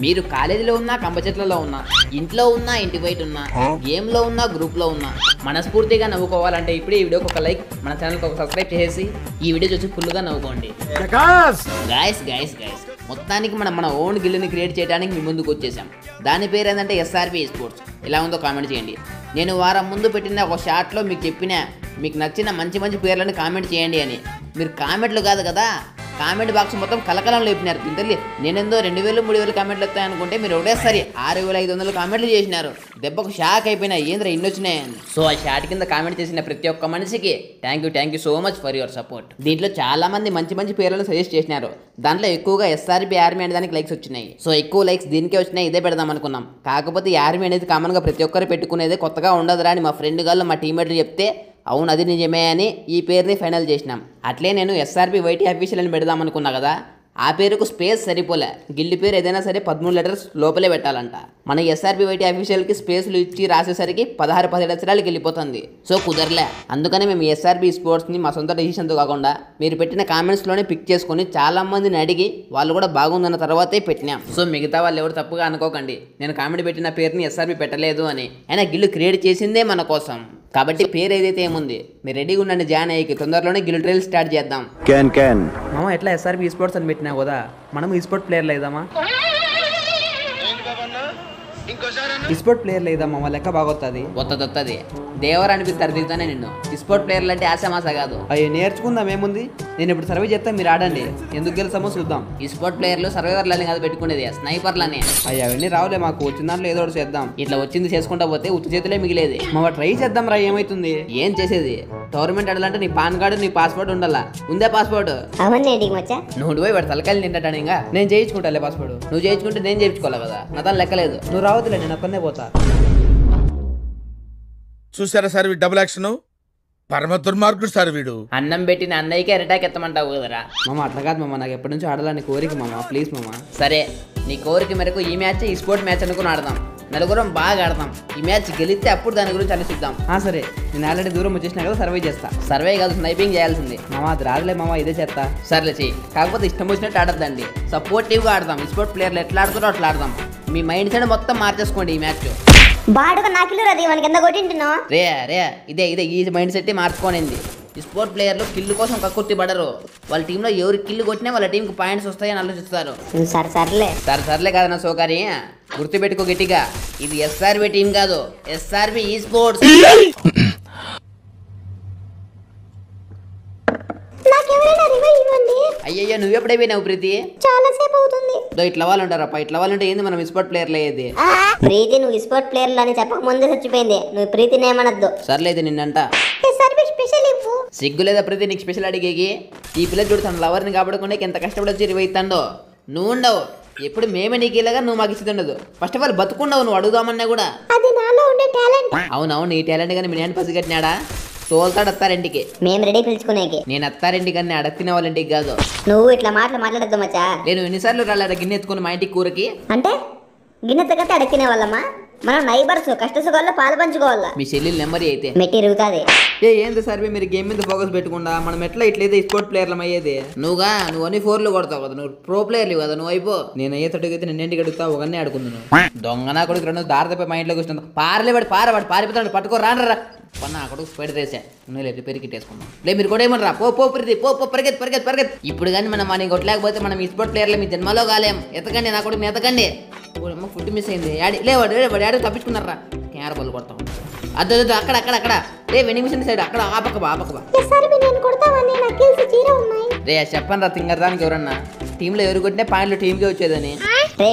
మీరు కాలేజీలో ఉన్నా, కంప చెట్లలో ఉన్నా, ఇంట్లో ఉన్నా, ఇంటి బయట ఉన్నా, గేమ్ లో ఉన్నా, గ్రూప్ లో ఉన్నా, మనస్ఫూర్తిగా నవ్వుకోవాలంటే ఇప్పుడే ఈ వీడియోకి ఒక లైక్, మన ఛానల్కి ఒక సబ్స్క్రైబ్ చేసి ఈ వీడియో చూసి ఫుల్గా నవ్వుకోండి. గైస్ మొత్తానికి మన ఓన్ గిల్లుని క్రియేట్ చేయడానికి మీ ముందుకు వచ్చేసాం. దాని పేరు ఏంటంటే SRP స్పోర్ట్స్. ఎలా ఉందో కామెంట్ చేయండి. నేను వారం ముందు పెట్టిన ఒక షార్ట్లో మీకు చెప్పిన మీకు నచ్చిన మంచి పేర్లను కామెంట్ చేయండి అని. మీరు కామెంట్లు కాదు కదా, కామెంట్ బాక్స్ మొత్తం కలకలం లేపినారు. ఇంతలే నేనేందో 2000-3000 కామెంట్లు వస్తాయనుకుంటే మీరు ఒకటేసారి 6500 కామెంట్లు చేసినారు. దెబ్బకు షాక్ అయిపోయినా, ఏంద్ర ఇన్ని వచ్చినాయని. సో ఆ షాట్ కింద కామెంట్ చేసిన ప్రతి ఒక్క మనిషికి thank you so much for your support. దీంట్లో చాలా మంది మంచి పేర్లను సజెస్ట్ చేసినారు. దాంట్లో ఎక్కువగా SRP ఆర్మీ అనే దానికి లైక్స్ వచ్చినాయి. సో ఎక్కువ లైక్స్ దీనికే వచ్చినాయి, ఇదే పెడదాం అనుకున్నాం. కాకపోతే ఈ ఆర్మీ అనేది కామన్గా ప్రతి ఒక్కరు పెట్టుకునేదే, కొత్తగా ఉండదురా అని మా ఫ్రెండ్ గాళ్ళు మా టీమేట్లు చెప్తే అవును అది నిజమే అని ఈ పేరుని ఫైనల్ చేసినాం. అట్లే నేను SRP YT అఫీషియల్ అని పెడదాం అనుకున్నా కదా, ఆ పేరుకు స్పేస్ సరిపోలే. గిల్డ్ పేరు ఏదైనా సరే 13 లెటర్స్ లోపలే పెట్టాలంట. మన SRP YT అఫీషియల్కి స్పేస్లు ఇచ్చి రాసేసరికి 16-17 అక్షరాలకి వెళ్ళిపోతుంది. సో కుదరలే. అందుకనే మేము SRP స్పోర్ట్స్ని మా సొంత డెసిషన్తో కాకుండా మీరు పెట్టిన కామెంట్స్లోనే పిక్ చేసుకొని చాలా మందిని అడిగి వాళ్ళు కూడా బాగుందన్న తర్వాతే పెట్టినాం. సో మిగతా వాళ్ళు ఎవరు తప్పుగా అనుకోకండి, నేను కామెంట్ పెట్టిన పేరుని SRP పెట్టలేదు అని. అయినా గిల్డ్ క్రియేట్ చేసిందే మన కోసం కాబట్టి పేరు ఏదైతే ఏముంది మీరు రెడీగా ఉండండి. జాయిన్ అయ్యి తొందరలోనే గిల్డ్ ట్రైల్ స్టార్ట్ చేద్దాం. మామ ఎట్లా SRP స్పోర్ట్స్ అని పెట్టినా కదా, మనం స్పోర్ట్ ప్లేయర్లు అయిదామా? స్పోర్ట్ ప్లేయర్లు అయిదామా? మా లెక్క బాగొస్తుంది. వస్తుంది దేవరా అనిపిస్తారు దిగుతానే నిన్ను. స్పోర్ట్ ప్లేయర్లు అంటే ఆశామాస కాదు. అయ్యో నేర్చుకుందాం, ఏముంది. నేను ఇప్పుడు సర్వే చేస్తాను, మీరు ఆడండి. ఎందుకు గెలుస్తామో చూద్దాం. ఈ స్పోర్ట్ ప్లేయర్లు సర్వైవర్లని కాదు పెట్టుకునేది, స్నైపర్లని. అయ్యా అవన్నీ రావులే, మాకు వచ్చిన దాంట్లో ఏదో ఒకటి చేద్దాం. ఇట్లా వచ్చింది చేసుకుంటా పోతే ఉత్తి చేతులే మిగిలేది. మా ట్రై చేద్దాం రా, ఏమైతుంది. ఏం చేసేది, టోర్నమెంట్ ఆడాలంటే నీ పాన్ కార్డు నీ పాస్పోర్ట్ ఉండాలా. ఉందే పాస్పోర్ట్? నువ్వు పోయి వాడు తలకాయలు నింటాను. ఇంకా నేను చేయించుకుంటాలే పాస్పోర్ట్. నువ్వు చేయించుకుంటే నేను చేయించుకోవాలి కదా, నా తను లెక్కలేదు. నువ్వు రావద్దులే, నేను ఒక్కనే పోతా. చూసారా సార్ వీడు డబుల్ యాక్షన్, పరమ దుర్మార్గుడు సార్ వీడు. అన్నం పెట్టిన అన్నయ్యకి అరిటాక్ ఎత్తమంటావు కదరా. మామ అట్లా కాదు మామ, నాకు ఎప్పటి నుంచో ఆడాలని కోరిక మామ, ప్లీజ్ మామ. సరే నీ కోరిక మేరకు ఈ మ్యాచ్ ఈ స్పోర్ట్ మ్యాచ్ అనుకుని ఆడదాం. నలుగురం బాగా ఆడతాం. ఈ మ్యాచ్ గెలిస్తే అప్పుడు దాని గురించి ఆలోచిద్దాం. సరే, నేను ఆల్రెడీ దూరం వచ్చేసినా కదా, సర్వే చేస్తా. సర్వే కాదు, స్నైపింగ్ చేయాల్సింది. మామ అది రాదులే మామ, ఇదే చేస్తా. సర్లే చెయ్యి, కాకపోతే ఇష్టం వచ్చినట్టు ఆడద్దండి. సపోర్టివ్గా ఆడదాం. స్పోర్ట్ ప్లేయర్లు ఎట్లా ఆడుతారో అట్లా ఆడదాం. మీ మైండ్ సెట్ మొత్తం మార్చేసుకోండి ఈ మ్యాచ్. రే ఇదే ఈ మైండ్ సెట్ మార్చుకోనింది. ఈ స్పోర్ట్ ప్లేయర్లు కిల్లు కోసం కక్కుర్తి పడరు. వాళ్ళ టీంలో ఎవరు కిల్లు కొట్టినా వాళ్ళ టీంకి పాయింట్స్ వస్తాయని ఆలోచిస్తారు. సర్లే కాదన్న సోకారి, గుర్తుపెట్టుకో గట్టిగా, ఇది SRP టీం కాదు, SRP స్పోర్ట్స్. అయ్యయ్యో నువ్వెప్పుడైపోయినావు ప్రీతి? చాలా సేపు అవుతుంది. ఇట్లా వాళ్ళు ఉంటారప్ప, ఇట్లా వాళ్ళు ఉంటే ఏంది మనం స్పోర్ట్ ప్లేయర్లు అయ్యేది. ప్రీతి నువ్వు స్పోర్ట్ ప్లేయర్లు అని చెప్పక ముందే చచ్చిపోయింది. నువ్వు ప్రీతిని ఏమనద్దు. సర్లేదు నిన్నంట. సిగ్గు లేదా ప్రీతి నీకు స్పెషల్ అడిగేకి? ఈ పిల్ల చూడు తన లవర్ని కాబడుకుంటే ఎంత కష్టపడి వచ్చి ఇరువైతుండో. నువ్వు ఉండవు ఎప్పుడు మేమే నీకు ఇలాగా, నువ్వు మాకు ఇస్తుండదు. ఫస్ట్ ఆఫ్ ఆల్ బతుకుండవు నువ్వు అడుగుదామన్నా కూడా. అది నాలో ఉండే టాలెంట్. అవునవును, ఈ టాలెంట్ కానీ మీ నేను పసిగట్టినాడా? తోల్తాడు అత్తారింటికి. మేము రెడీ పిలుచుకునేకి. నేను అత్తారింటికి కానీ అడగతిన వాళ్ళ ఇంటికి కాదు. నువ్వు ఇట్లా మాట్లాడద్దు మచ్చా. నేను ఎన్నిసార్లు రాలేదా గిన్నె ఎత్తుకుని మా ఇంటికి కూరకి? అంటే గిన్నె తగ్గట్టు అడగతినే వాళ్ళమ్మా. మనం నైబర్స్, కష్ట సుఖాల్లో పాలు పంచుకోవాలా. మీ చెల్లెలు నెమ్మది అయితే మెట్టి ఇరుగుతుంది. ఏంది సర్వే మీరు గేమ్ మీద ఫోకస్ పెట్టకుండా మనం ఎట్లా ఇట్లయితే స్పోర్ట్ ప్లేయర్లం అయ్యేది? నువ్వు అన్ని 4లు కొడతావు కదా, నువ్వు ప్రో ప్లేయర్లు కదా. నువ్వు అయిపో. నేను అయ్యేటట్టుగా నిన్నేంటికి అడుగుతావు, ఒకనే ఆడుకుందాను. దొంగనా కొడుకు రెండు దారిపై మా ఇంట్లోకి వస్తుంది. వాడు పారిపోతాడు, పట్టుకో రానరా పన్న అక్కడ స్పైడర్ రేసా. లేదు పెరిగిట్టేసుకున్నాం. లేదు మీరు కూడా ఏమన్నా పో పరిగెత్తి. ఇప్పుడు కానీ మనం మన కొట్టలేకపోతే మనం ఈ స్పోర్ట్ ప్లేయర్లు మీ జన్మలో కాలేం. ఎతకండి నా కొడుకు ఎతకండి. ఫుడ్ మిస్ అయింది. వాడు యాడు తప్పించుకున్నారా? క్యార బల్లు కొడతాం. అద్దు అక్కడ రే వెండింగ్ మిషన్ సైడ్ అక్కడ ఆపక. రే చెప్పండి రా తింగర్ దానికి ఎవరన్నా టీంలో ఎవరు కొట్టినా పాయింట్లు టీంకే వచ్చేదని.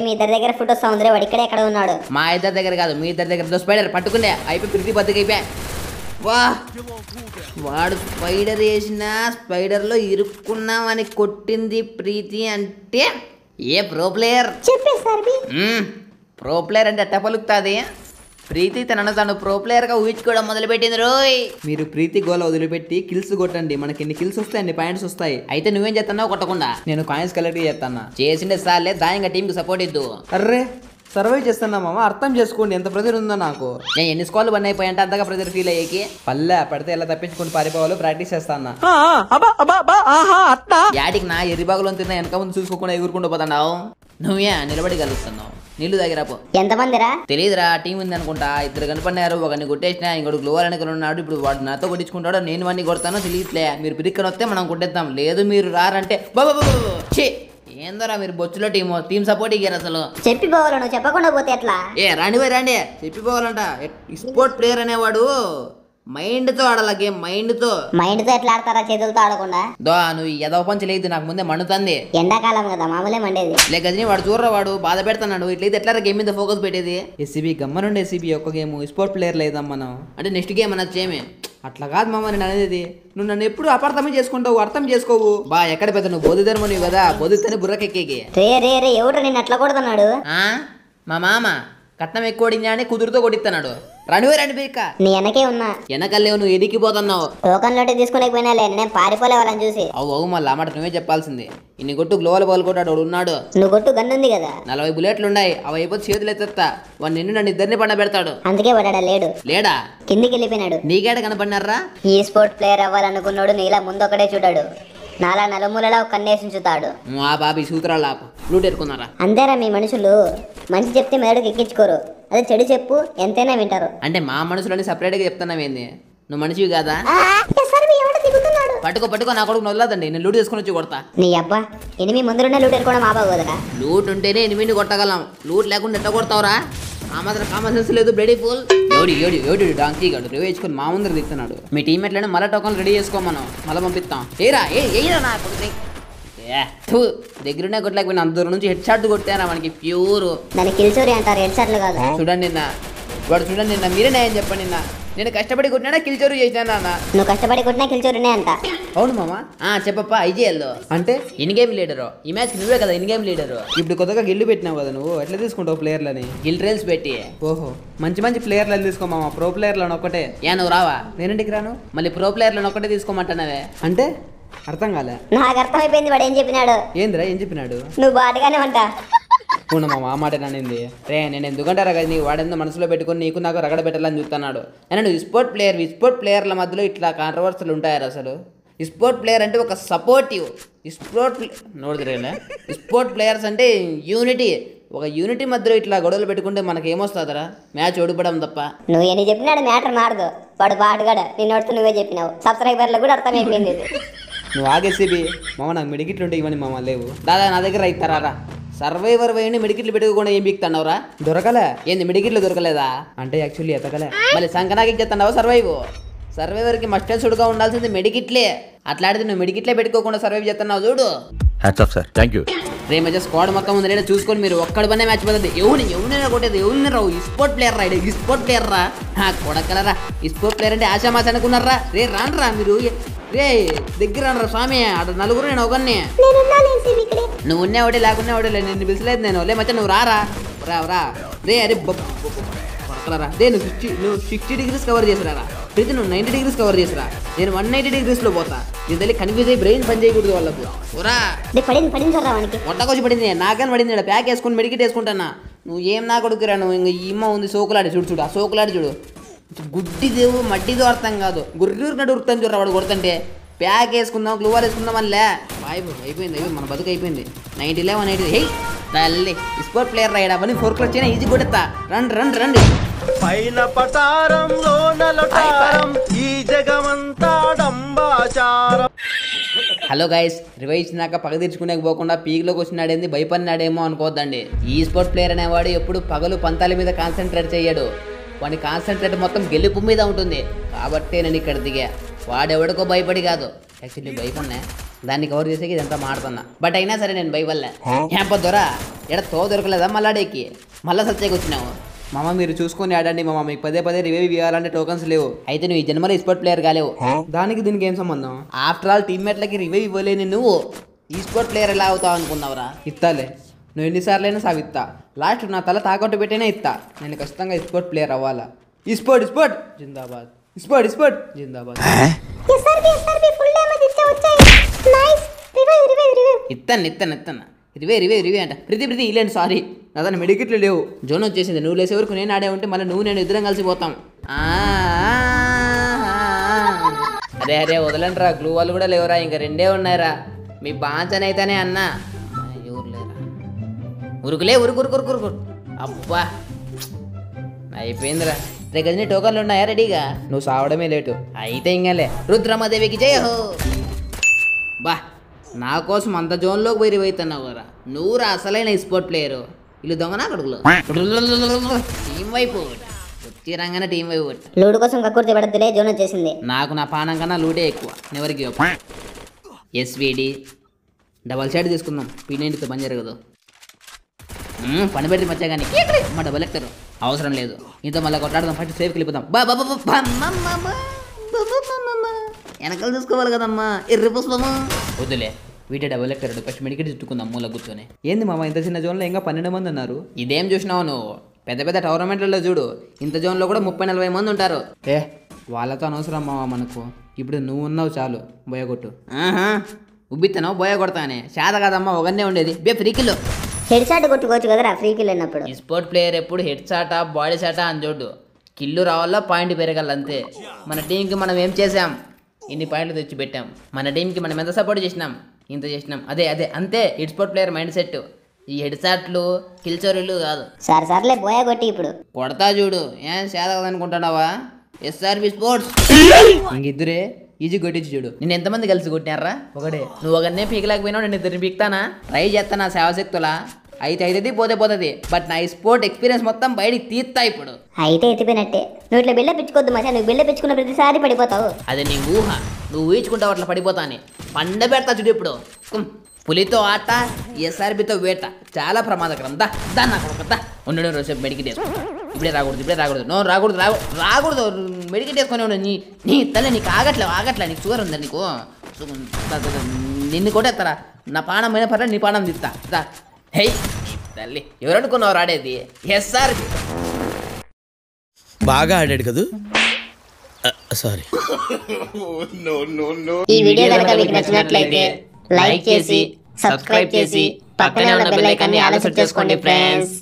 మీ ఇద్దరి దగ్గర ఫోటో సౌందర్య వాడు ఇక్కడ ఎక్కడ ఉన్నాడు? మా ఇద్దరి దగ్గర కాదు, మీ ఇద్దరి దగ్గర. స్పైడర్ పట్టుకుందే అయిపోయి ప్రీతి బతుకైపోయా. వా వాడు స్పైడర్ వేసిన స్పైడర్లో ఇరుక్కున్నామని కొట్టింది ప్రీతి అంటే ఏ ప్రో ప్లేయర్? ప్రో ప్లేయర్ అంటే అట్ట పలుకుతుంది. ప్రీతి తను ప్రో ప్లేయర్గా ఊహించుకోవడం మొదలుపెట్టింది రోయ్. మీరు ప్రీతి గోల వదిలిపెట్టి కిల్స్ కొట్టండి, మనకి ఎన్ని కిల్స్ వస్తాయి అన్ని పాయింట్స్ వస్తాయి. అయితే నువ్వేం చేస్తున్నావు కొట్టకుండా? నేను కాయిన్స్ కలెక్ట్ చేస్తాను. చేసిండే సార్లే దానిగా టీంకి సపోర్ట్ ఇద్దు. అర్రే సర్వే చేస్తున్నా మామ, అర్థం చేసుకోండి ఎంత ప్రెజర్ ఉందో నాకు. నేను ఎన్ని స్కోర్లు బన్ అయిపోయాయంటే అంతగా ప్రెజర్ ఫీల్ అయ్యేకి. పల్లె పడితే ఎలా తప్పించుకుని పారిపోవాలో ప్రాక్టీస్ చేస్తాను. యాడికి నా ఎర్రిబాగులో తిన్నా వెనక ముందు చూసుకోకుండా ఎగురుకుంటూ పోతున్నావు. నువ్వే నిలబడి కలుస్తున్నావు. నీళ్లు దగ్గరపో. ఎంతమందిరా? తెలియదురా, టీం ఉంది అనుకుంటా. ఇద్దరు కనపడినారు, ఒకరిని కొట్టేసినా, ఇంకోటి గ్లోవర్ వెనకాల ఉన్నాడు. ఇప్పుడు వాడు నాతో కొట్టించుకుంటాడో నేను వాడిని కొడతానో తెలియట్లే. మీరు పిరిక్కని వస్తే మనం కొట్టేద్దాం, లేదు మీరు రారంటే ఛీ ఏందోరా మీరు బొచ్చులో టీం సపోర్ట్ ఇయ్యారు అసలు. చెప్పి పోవాలి, నువ్వు చెప్పకుండా పోతే ఎట్లా? రండి చెప్పిపోవాలంట. స్పోర్ట్ ప్లేయర్ అనేవాడు మైండ్తో ఆడాల గేమ్, మైండ్తో ఎట్లా ఆడతారా? చేతులతో ఆడకుండా. నువ్వు ఎదవ పంచి లేదు, నాకు ముందే మండుతుంది. ఎండాకాలం కదా, మామూలే మండేది. లేకని వాడు చూడరా, వాడు బాధ పెడతాడు. ఇట్లయితే ఎట్లా గేమ్ మీద ఫోకస్ పెట్టేది? ఎస్సీబీ గమ్మనుండి ఎస్సీబీ ఒక్క గేమ్ స్పోర్ట్ ప్లేయర్ లేదాం మనం. అంటే నెక్స్ట్ గేమ్ అన్నది చేమే. అట్లా కాదు మామ నేను అనేది. నువ్వు నన్ను ఎప్పుడు అపార్థమే చేసుకుంటావు, అర్థం చేసుకోవు. ఎక్కడ పెద్ద నువ్వు బోధిధర్మ నువ్వు కదా, బోధితేనే బుర్రకెక్కేకి. రే ఎవరు నేను అట్లా కొడుతున్నాడు? మా మామ కట్నం ఎక్కువ అని కుదురుతో కొట్టిస్తున్నాడు. రండి బీక్క. నీ వెనకే ఉన్నా. వెనకలేవు, నువ్వు ఎదికిపోతున్నావు. టోకన్ లోటి తీసుకునేకపోయినాలే, నేను పారిపోలే వాళ్ళని చూసి. అవు మళ్ళీ మాట నువ్వే చెప్పాల్సింది. ఇన్ని కొట్టు గ్లోవల్ బాల్ కొట్టాడు ఉన్నాడు. నువ్వు కొట్టు గన్నుంది కదా. 40 బుల్లెట్లు ఉన్నాయి, అవి అయిపోతే చేతులు ఎత్తేస్తా. వాడు నన్ను ఇద్దరిని పండ పెడతాడు. అందుకే వాడా లేడా? కిందికి వెళ్ళిపోయినాడు. నీకేడ కనపడినారా? ఈ స్పోర్ట్ ప్లేయర్ అవ్వాలనుకున్నాడు, నీలా ముందు ఒకటే చూడాడు, నాలా నలుమూలలా కన్నేసి ఉంచుతాడు. ఆ బాబీ సూత్రాలు లూట్ ఎట్టుకున్నారా? అంతేరా మీ మనుషులు. మంచి చెప్తే మెదడుకి ఎక్కించుకోరు, అదే చెడు చెప్పు ఎంతైనా వింటారు. అంటే మా మనుషులని సపరేట్గా చెప్తున్నావేంది? నువ్వు మనిషివి కాదా? పట్టుకో నా కొడుకు వదలదండి, నేను లూట్ చేసుకుని వచ్చి కొడతా. నీ అబ్బా 8 మందులున్న లూట్ ఎట్టుకోవడం మా బాగోదరా? లూట్ ఉంటేనే 8 కొట్టగలం, లూట్ లేకుండా ఎట్లా కొడతావురా? ఆ మాత్రం కామన్ సెన్స్ లేదు. బ్లడీ ఫుల్ ఏడు డాంకీ గాడు రేవేసుకొని మా ముందర దిగుతున్నాడు. మీ టీమ్మేట్లను మళ్ళీ టోకన్లు రెడీ చేసుకో, మనం మళ్ళీ పంపిస్తాం. ఏరా నా కొడుకు దగ్గరునే కొట్టలేకపోయినా అంత దూరం నుంచి హెడ్ షాట్ కొట్టారా మనకి ప్యూర్. దాన్ని కిల్చోరీ అంటారు, హెడ్ షాట్లు కాదు. చూడండి నిన్న మీరే న్యాయం చెప్పండి. నేను కష్టపడి కొట్టినా కిల్చోరు చేసినా? నువ్వు కష్టపడి కొట్టినా కిల్చోరీనే అంట. అవును మామా. చెప్పప్ప ఐజీఎల్లో అంటే ఇన్ గేమ్ లీడరు. ఈ మ్యాచ్ నువ్వే కదా ఇన్ గేమ్ లీడరు. ఇప్పుడు కొత్తగా గిల్లు పెట్టినావు కదా, నువ్వు ఎట్లా తీసుకుంటావు ప్లేయర్లని? గిల్ ట్రైల్స్ పెట్టి. ఓహో, మంచి ప్లేయర్లను తీసుకోమా, ప్రో ప్లేయర్లను ఒక్కటే. నువ్వు రావా? నేనంటికి రాను. మళ్ళీ ప్రో ప్లేయర్లను ఒక్కటే తీసుకోమంటున్నావే అంటే అర్థం కాలే. నాకు అర్థమైపోయింది వాడు ఏం చెప్పినాడు. ఏందిరా ఏం చెప్పినాడు? నువ్వు బాటగానే అంట. అవును మామ, ఆ మాట నానింది. నేను ఎందుకంటారా కదా, నీ వాడేందో మనసులో పెట్టుకుని నీకు నాకు రగడ పెట్టాలని చూస్తున్నాడు. అయినా నువ్వు స్పోర్ట్ ప్లేయర్ల మధ్యలో ఇట్లా కాంట్రవర్సీలు ఉంటాయారు అసలు? స్పోర్ట్ ప్లేయర్ అంటే ఒక సపోర్టివ్. స్పోర్ట్ ప్లేయర్స్ అంటే యూనిటీ. ఒక యూనిటీ మధ్యలో ఇట్లా గొడవలు పెట్టుకుంటే మనకి ఏమొస్తుందరా? మ్యాచ్ ఓడిపోవడం తప్ప. నువ్వు ఎన్ని చెప్పినాడు మ్యాటర్ మారదు. వాడు బాటగాడు, నిన్ను అడుతూ నువ్వే చెప్పినావు. సబ్స్క్రైబర్లకు కూడా అర్థమైపోయింది. నువ్వు ఆగేసిబి మామ, నాకు మెడికిట్లు ఉంటే ఇవన్నీ మామ లేవు. దాదా నా దగ్గర ఇస్తారా? సర్వైవర్ పోయి మెడికిట్లు పెట్టుకోకుండా ఏం బిక్తున్నావురా? దొరకలే. ఏంది మెడికిట్లు దొరకలేదా? అంటే యాక్చువల్లీ ఎతకలే. మళ్ళీ సంకనాకి చెప్తున్నావు సర్వైవర్కి మస్ట్ అండ్ షుడ్గా ఉండాల్సింది మెడికిట్లే. అట్లాడితే నువ్వు మెడికిట్లే పెట్టుకోకుండా సర్వైవ్ చేస్తున్నావు చూడు. Hats off sir, thank you. మధ్య స్క్వాడ్ మొత్తం ఉంది, లేదా చూసుకొని మీరు ఒక్కడి పనే మ్యాచ్ పోతుంది. ఎవరినైనా కొట్టేది ఎవరిని రావు. ఈ స్పోర్ట్ ప్లేయర్ రా కొడకలరా. ఈ స్పోర్ట్ ప్లేయర్ అంటే ఆశామాస అనుకున్నారా? రానరా మీరు, దగ్గర రా స్వామి. అటు నలుగురు, నేను ఒకరిని. నువ్వు ఉన్నా ఒకటి లేకున్నా ఒకటి నిన్ను పిలిచలేదు నేను. మధ్య నువ్వు రా అరే కొడకలరా. నువ్వు 60 degrees కవర్ చేసిరా. ప్రతి నువ్వు 90 degrees కవర్ చేసిరా. నేను 180 degrees లో పోతా. ఇది తెలియ కన్ఫ్యూజ్ అయ్యి బ్రెయిన్ పని చేయకూడదు వాళ్ళకు. మొట్టకొచ్చి పడింది, నాకని పడింది. ప్యాక్ వేసుకుని మెడికేట్ వేసుకుంటానా. నువ్వు ఏం నా కొడుకురా నువ్వు. ఇంకా ఇమ్మ ఉంది సోకులాడి చూడు. ఆ సోకులాడి చూడు. గుడ్డిదేవు మట్టిదో అర్థం కాదు. గుర్రూరినట్టు ఉరుకుతాను చూడరా వాడు కొడుతుంటే. ప్యాక్ వేసుకుందాం, గ్లూవర్ వేసుకుందాం అనిలే. అయిపోయింది మన బతుకు అయిపోయింది. 90 180. తల్లి స్పోర్ట్ ప్లేయర్ రైడ్ అవన్నీ 4 clutch అయినా ఈజీ కొట్టేస్తా. రండి పైన పటారంలో నలటారం, ఈ జగమంతా డంబాచారం. హలో గైస్, రివైవ్ ఇచ్చినాక పగ తీర్చుకునే పోకుండా పీక్లోకి వచ్చినాడేంది భయపడినాడేమో అనుకోవద్దండి. ఈ స్పోర్ట్ ప్లేయర్ అనేవాడు ఎప్పుడు పగలు పంతాల మీద కాన్సన్ట్రేట్ చేయడు. వాడి కాన్సన్ట్రేట్ మొత్తం గెలుపు మీద ఉంటుంది. కాబట్టే నేను ఇక్కడ దిగా. వాడెవడికో భయపడి కాదు, యాక్చువల్లీ భయపడినా. దాన్ని కవర్ చేసేకి ఇదంతా మాడుతున్నా. బట్ అయినా సరే నేను భయపడలే. దొరా ఎడ దొరకలేదా మళ్ళాడేకి? మళ్ళా సచ్చేకి వచ్చినావు. మామ మీరు చూసుకొని ఆడండి మామ, మీకు పదే రివైవ్ ఇవ్వాలంటే టోకన్స్ లేవు. అయితే నువ్వు ఈ జన్మలో స్పోర్ట్ ప్లేయర్ కాలేవు. దానికి దీనికి ఏం సంబంధం? ఆఫ్టర్ ఆల్ టీమ్మేట్లకి రివైవ్ ఇవ్వలేని నువ్వు ఈ స్పోర్ట్ ప్లేయర్ ఎలా అవుతావు అనుకున్నావురా? ఇస్తాలే, నువ్వు ఎన్నిసార్లైనా సావిస్తా. లాస్ట్ నా తల తాకట్టు పెట్టైనా ఇస్తా. నేను ఖచ్చితంగా స్పోర్ట్ ప్లేయర్ అవ్వాలా. స్పోర్ట్ జిందాబాద్. స్పోర్ట్ జిందాబాద్. ఇత్తన్న రివే అంట. ప్రతి ఇలాంటి సారీ నా దాని మెడికెట్లు లేవు. జోన్ వచ్చేసింది. నువ్వు లేసే వరకు నేను ఆడే ఉంటే మళ్ళీ నువ్వు నేను ఇద్దరం కలిసి పోతాం. అరే వదలండి రా. గ్లూ వాళ్ళు కూడా లేవురా, ఇంకా 2 ఉన్నాయిరా. మీ బాంచనైతేనే అన్నా. ఎవరు లేరా? ఉరుకులే ఉరుకు ఉరుకు ఉరుకు ఉరుకు. అబ్బా అయిపోయిందిరా. రే గజని టోకన్లు ఉన్నాయా రెడీగా? నువ్వు సావడమే లేటు. అయితే ఇంకలే రుద్రమదేవికి జయ హో. బా నా కోసం అంత జోన్లోకి పోయి రివైతున్నావురా. నువ్వురా అసలైన స్పోర్ట్ ప్లేయరు. వీళ్ళు దొంగనా కొడుకులు. టీం వైపు వచ్చి రంగానే టీం వైపు. లూడు కోసం కక్కుర్తి పడద్దులే, జోన్ వచ్చేసింది. నాకు నా పానం కన్నా లూటే ఎక్కువ. ఎవరికి ఎస్విడి డబల్ సైడ్ తీసుకుందాం. పీనైంటితో పని జరగదు. పని పెడితే మచ్చా కానీ మా డబల్ ఎక్తారు అవసరం లేదు. ఇంతో మళ్ళీ కొట్లాడదాం. ఫస్ట్ సేఫ్కి వెళ్ళిపోతాం. వెనకాల చూసుకోవాలి కదమ్మా ఎర్రి పుష్పము. వద్దులే వీటే డబల్ ఎక్తారు. ఫస్ట్ మెడికెట్ చుట్టుకుందాం మూల కూర్చొని. ఏంది మామ ఇంత చిన్న జోన్లో ఇంకా 12 మంది ఉన్నారు? ఇదేం చూసినావు నువ్వు? పెద్ద పెద్ద టోర్నమెంట్లలో చూడు, ఇంత జోన్లో కూడా 30-40 మంది ఉంటారు. ఏ వాళ్ళతో అనవసరం మామ మనకు. ఇప్పుడు నువ్వు ఉన్నావు చాలు, బోయగొట్టు. ఉబ్బిత్తనావు బోయ కొడతానే. శాత కదమ్మా ఒకనే ఉండేది. బే ఫ్రీకిల్లో హెడ్ షాట్ కొట్టుకోవచ్చు కదరా ఫ్రీ కిల్ అన్నప్పుడు. ఈ స్పోర్ట్ ప్లేయర్ ఎప్పుడు హెడ్ షాటా బాడీ షాటా అని చూడు. కిల్లు రావాలా పాయింట్ పెరగాలి అంతే. మన టీంకి మనం ఏం చేసాం? ఇన్ని పాయింట్లు తెచ్చి పెట్టాం. మన టీంకి మనం ఎంత సపోర్ట్ చేసినాం? ఇంత చేసినాం. అదే అదే అంతే ఈ స్పోర్ట్ ప్లేయర్ మైండ్ సెట్. ఈ హెడ్ షాట్లు కిల్ చోరీలు కాదు. సర్లే బోయా కొట్టి ఇప్పుడు కొడతా చూడు. ఏం శాత కదనుకుంటున్నావా? ఎస్ఆర్బి స్పోర్ట్స్ ఇంకిద్దరే ఈజీ కొట్టించి చూడు. నేను ఎంతమంది కలిసి కొట్టినారా? ఒకడే. నువ్వు ఒకనే పీకలేకపోయినావు, నేను ఇద్దరిని పీకుతానా? ట్రై చేస్తానా సేవశక్తులా? అయితే అవుతుంది పోతే పోతుంది. బట్ నా ఈ స్పోర్ట్ ఎక్స్పీరియన్స్ మొత్తం బయటికి తీస్తా ఇప్పుడు. అయితే ఎత్తిపోయినట్టే. నువ్వు ఇట్లా బిల్డ పిచ్చుకోవద్దు మచ్చా. నువ్వు బిల్డ పిచ్చుకున్న ప్రతిసారి పడిపోతావు. అది నీ ఊహ. నువ్వు ఊహించుకుంటావు అట్లా పడిపోతాని. పండ పెడతా చూడు ఇప్పుడు. పులితో ఆట, ఎస్ఆర్బితో వేట చాలా ప్రమాదకరం. దాన్ని అక్కడ ఉండు రోజు మెడికెట్ వేసుకుంటా. ఇప్పుడే రాకూడదు నో రాకూడదు మెడికెట్ వేసుకొని ఉండు. నీ తల్లి నీకు ఆగట్లే నీకు షుగర్ ఉందా నీకు? నిన్ను కొట్టేస్తారా? నా పానం అయినా పర్లేదు, నీ పానం తిస్తా. హే తల్లి ఎవరనుకున్నావు ఆడేది? ఎస్ఆర్బి బాగా ఆడాడు కదూ. సారీ. ఈ వీడియో కనుక మీకు నచ్చినట్లయితే లైక్ చేసి సబ్స్క్రైబ్ చేసి పక్కనే ఉన్న బెల్ ఐకాన్ని ఆల్ సెట్ చేసుకోండి ఫ్రెండ్స్.